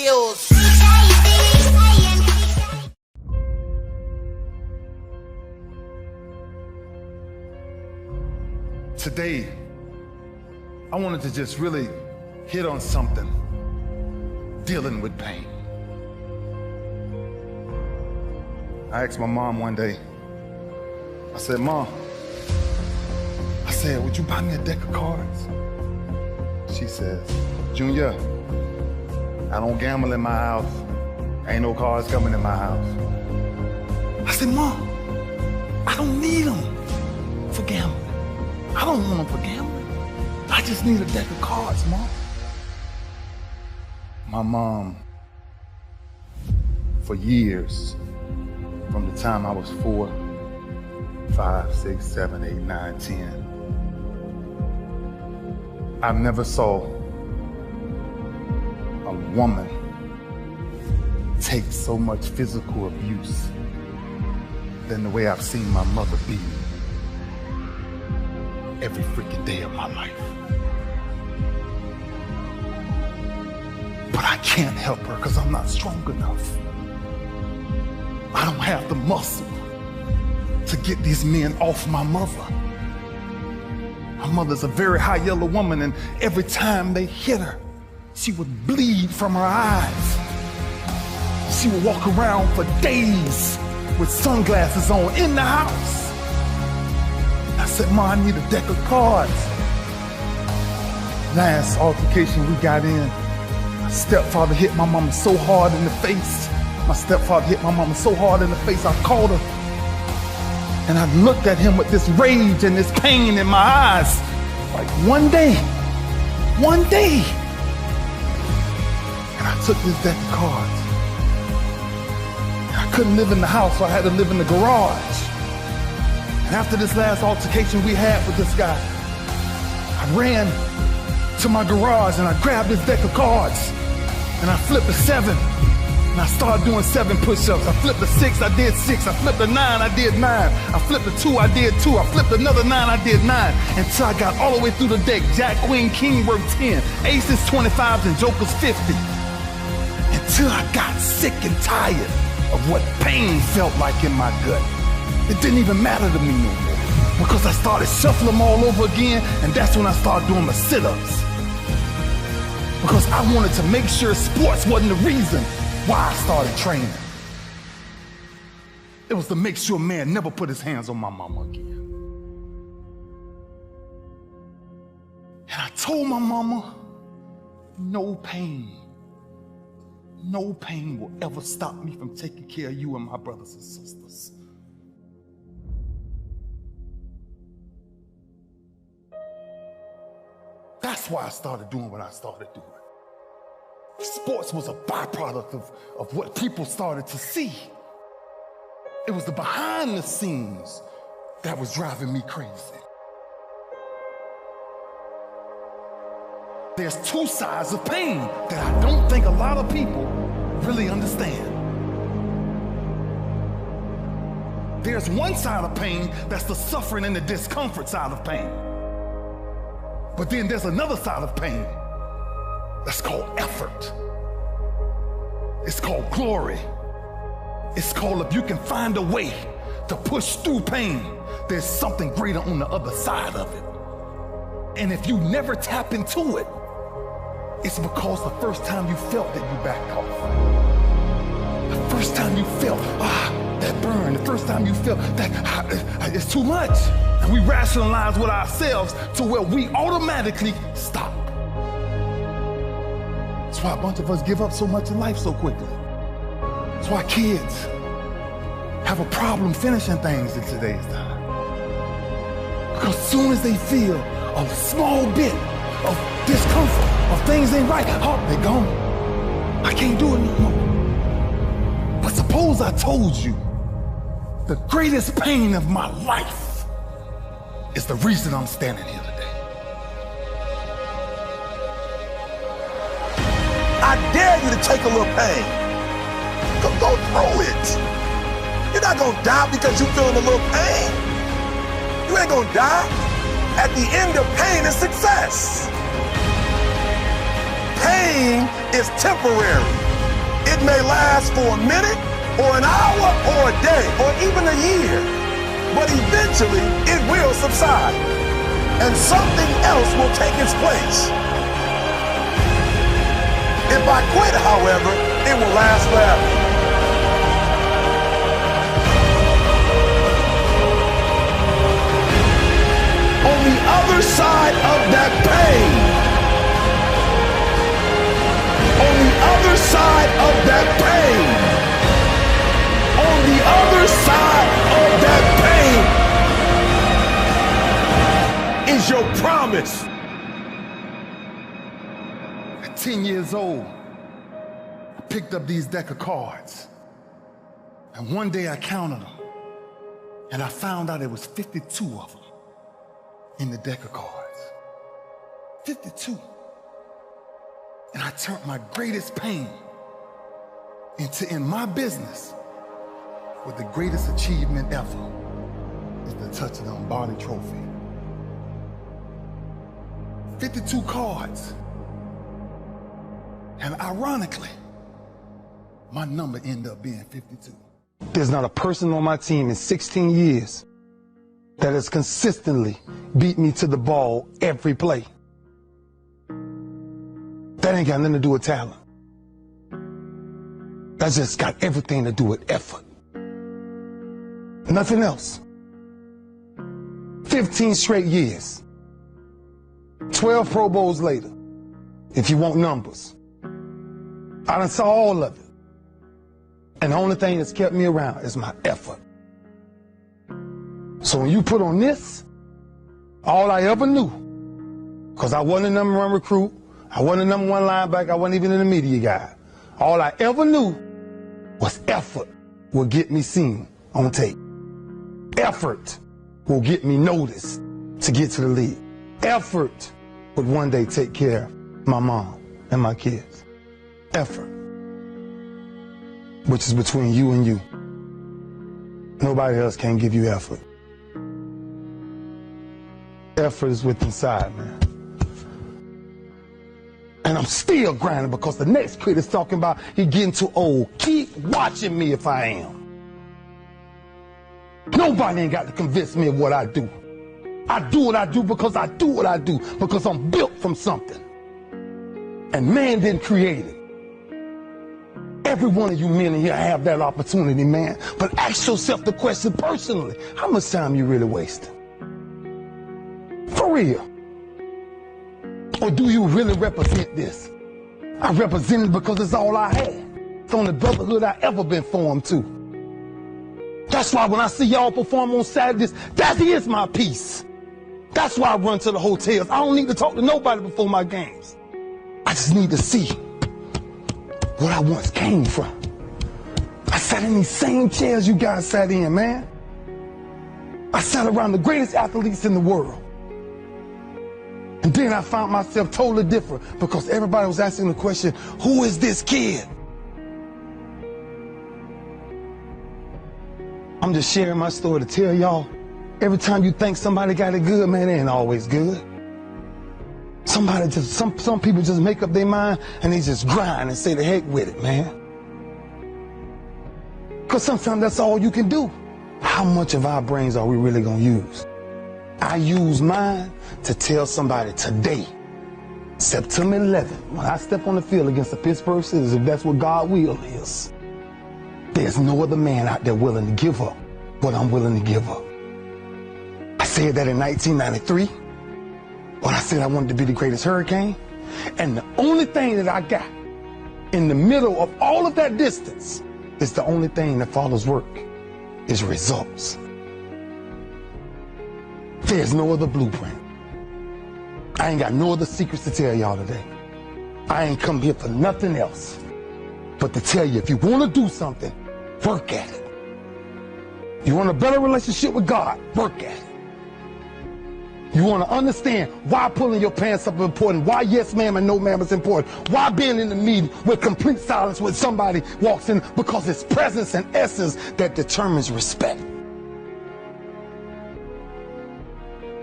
Studios. Today, I wanted to just really hit on something, dealing with pain. I asked my mom one day, I said, Mom, would you buy me a deck of cards? She says, Junior, I don't gamble in my house. Ain't no cards coming in my house. I said, Mom, I don't need them for gambling. I don't want them for gambling. I just need a deck of cards, Mom. My mom, for years, from the time I was 4, 5, 6, 7, 8, 9, 10, I never saw a woman take so much physical abuse than the way I've seen my mother be every freaking day of my life. But I can't help her because I'm not strong enough. I don't have the muscle to get these men off my mother. My mother's a very high yellow woman, and every time they hit her, she would bleed from her eyes. She would walk around for days with sunglasses on in the house. I said, Ma, I need a deck of cards. Last altercation we got in, my stepfather hit my mama so hard in the face. My stepfather hit my mama so hard in the face, I called her. And I looked at him with this rage and this pain in my eyes. Like one day, and I took this deck of cards. And I couldn't live in the house, so I had to live in the garage. And after this last altercation we had with this guy, I ran to my garage and I grabbed this deck of cards and I flipped a 7. And I started doing 7 push-ups. I flipped a 6, I did 6. I flipped a 9, I did 9. I flipped a 2, I did 2. I flipped another 9, I did 9. Until I got all the way through the deck. Jack, Queen, King worth 10. Aces, 25s, and Jokers, 50. Until I got sick and tired of what pain felt like in my gut. It didn't even matter to me no more. Because I started shuffling them all over again, and that's when I started doing my sit-ups. Because I wanted to make sure sports wasn't the reason why I started training. It was to make sure a man never put his hands on my mama again. And I told my mama, no pain will ever stop me from taking care of you and my brothers and sisters. That's why I started doing what I started doing. Sports was a byproduct of what people started to see. It was the behind the scenes that was driving me crazy. There's 2 sides of pain that I don't think a lot of people really understand. There's one side of pain that's the suffering and the discomfort side of pain. But then there's another side of pain that's called effort. It's called glory. It's called, if you can find a way to push through pain, there's something greater on the other side of it. And if you never tap into it, it's because the first time you felt that you backed off. The first time you felt, that burn. The first time you felt that it's too much. And we rationalize with ourselves to where we automatically stop. That's why a bunch of us give up so much in life so quickly. That's why kids have a problem finishing things in today's time. Because as soon as they feel a small bit of discomfort, of things ain't right, they're gone. I can't do it no more. But suppose I told you the greatest pain of my life is the reason I'm standing here today. I dare you to take a little pain. Go through it. You're not gonna die because you're feeling a little pain. You ain't gonna die. At the end of pain is success. Pain is temporary. It may last for a minute or an hour or a day or even a year, but eventually it will subside and something else will take its place. If I quit, however, it will last forever. On the other side of that pain, on the other side of that pain, on the other side of that pain is your promise. At 10 years old, I picked up these deck of cards. And one day I counted them. And I found out there was 52 of them in the deck of cards. 52. And I turned my greatest pain into, in my business, with the greatest achievement ever is the touchdown Barney Trophy. 52 cards. And ironically, my number ended up being 52. There's not a person on my team in 16 years that has consistently beat me to the ball every play. That ain't got nothing to do with talent. That's just got everything to do with effort. Nothing else. 15 straight years. 12 Pro Bowls later, if you want numbers. I done saw all of it. And the only thing that's kept me around is my effort. So when you put on this, all I ever knew, because I wasn't a number one recruit, I wasn't a number one linebacker, I wasn't even in the media guy. All I ever knew was effort will get me seen on tape. Effort will get me noticed to get to the league. Effort would one day take care of my mom and my kids. Effort, which is between you and you. Nobody else can give you effort. Effort is within inside, man. And I'm still grinding because the next kid is talking about he getting too old. Keep watching me if I am. Nobody ain't got to convince me of what I do. I do what I do because I do what I do, because I'm built from something. And man didn't create it. Every one of you men in here have that opportunity, man. But ask yourself the question personally, how much time you really wasting? For real. Or do you really represent this? I represent it because it's all I had. It's the only brotherhood I ever been formed to. That's why when I see y'all perform on Saturdays, that is my peace. That's why I run to the hotels. I don't need to talk to nobody before my games. I just need to see what I once came from. I sat in these same chairs you guys sat in, man. I sat around the greatest athletes in the world. And then I found myself totally different because everybody was asking the question, who is this kid? I'm just sharing my story to tell y'all, every time you think somebody got it good, man, it ain't always good. Somebody just, some people just make up their mind and they just grind and say the heck with it, man. Because sometimes that's all you can do. How much of our brains are we really gonna use? I use mine to tell somebody today, September 11th, when I step on the field against the Pittsburgh Steelers, if that's what God's will is, there's no other man out there willing to give up what I'm willing to give up. I said that in 1993, when I said I wanted to be the greatest Hurricane, and the only thing that I got in the middle of all of that distance is the only thing that follows work, is results. There's no other blueprint. I ain't got no other secrets to tell y'all today. I ain't come here for nothing else but to tell you, if you want to do something, work at it. You want a better relationship with God, work at it. You want to understand why pulling your pants up is important, why yes ma'am and no ma'am is important, why being in the meeting with complete silence when somebody walks in, because it's presence and essence that determines respect.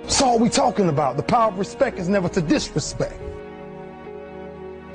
That's all we talking about. The power of respect is never to disrespect.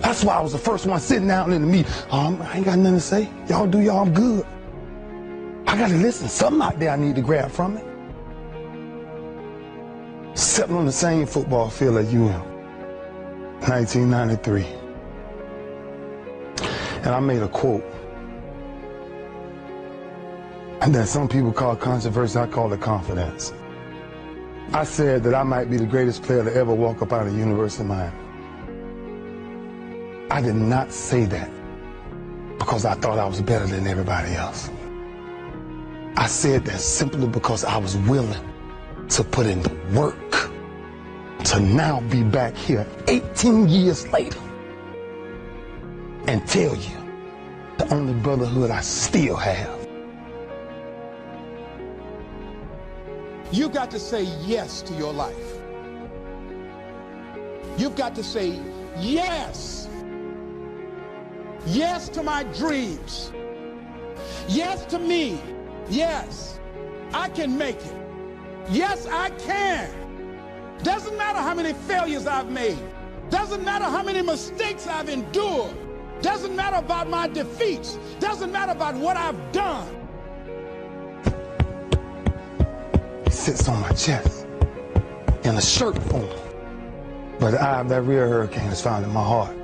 That's why I was the first one sitting down in the meeting. I ain't got nothing to say. Y'all do y'all, I'm good. I gotta listen. Something out there I need to grab from it. Sitting on the same football field as UM, 1993. And I made a quote. And that some people call controversy, I call it confidence. I said that I might be the greatest player to ever walk up out of the University of Miami. I did not say that because I thought I was better than everybody else. I said that simply because I was willing to put in the work to now be back here 18 years later and tell you the only brotherhood I still have. You've got to say yes to your life. You've got to say yes. Yes to my dreams. Yes to me. Yes, I can make it. Yes, I can. Doesn't matter how many failures I've made. Doesn't matter how many mistakes I've endured. Doesn't matter about my defeats. Doesn't matter about what I've done. It sits on my chest in a shirt form. But the eye of that real hurricane is found in my heart.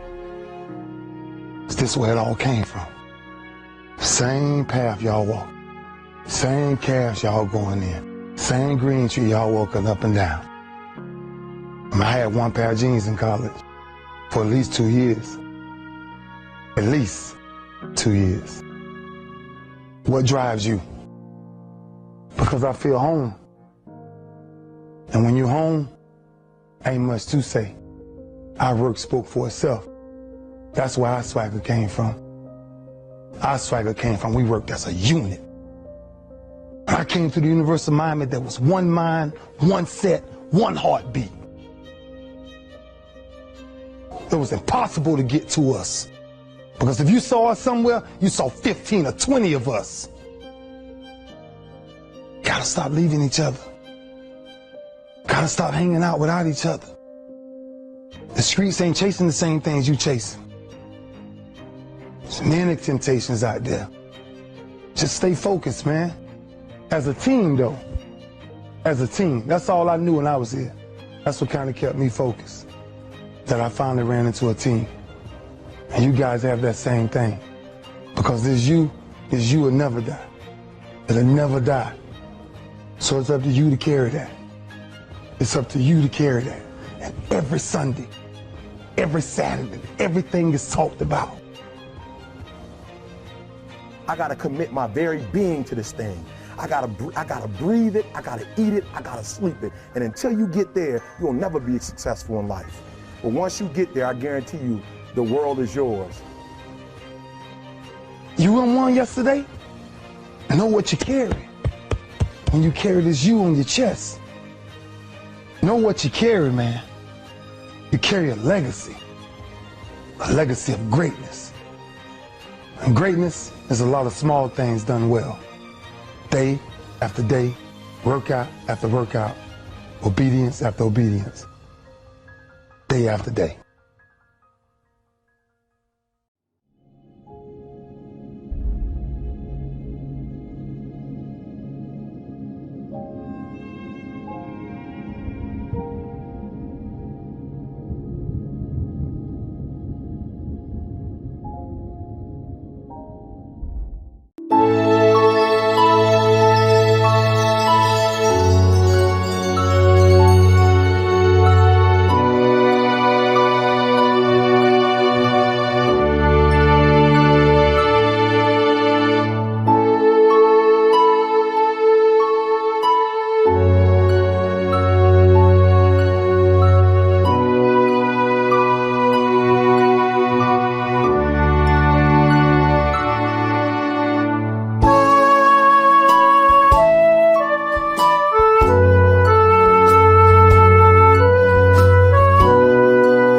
Is this where it all came from? Same path y'all walk. Same calves y'all going in. Same green tree y'all walking up and down. I had one pair of jeans in college for at least 2 years. At least 2 years. What drives you? Because I feel home. And when you're home, ain't much to say. Our work spoke for itself. That's where our swagger came from. Our swagger came from, we worked as a unit. When I came to the University of Miami, there was one mind, one set, one heartbeat. It was impossible to get to us. Because if you saw us somewhere, you saw 15 or 20 of us. Gotta stop leaving each other. Gotta stop hanging out without each other. The streets ain't chasing the same things you chasing. There's many temptations out there. Just stay focused, man. As a team, though. As a team. That's all I knew when I was here. That's what kind of kept me focused. That I finally ran into a team. And you guys have that same thing. Because this you will never die. It'll never die. So it's up to you to carry that. It's up to you to carry that. And every Sunday, every Saturday, everything is talked about. I gotta commit my very being to this thing. I gotta breathe it, I gotta eat it, I gotta sleep it. And until you get there, you'll never be successful in life. But once you get there, I guarantee you, the world is yours. You won yesterday? Know what you carry. When you carry this you on your chest. Know what you carry, man. You carry a legacy of greatness. And greatness is a lot of small things done well. Day after day, workout after workout, obedience after obedience, day after day.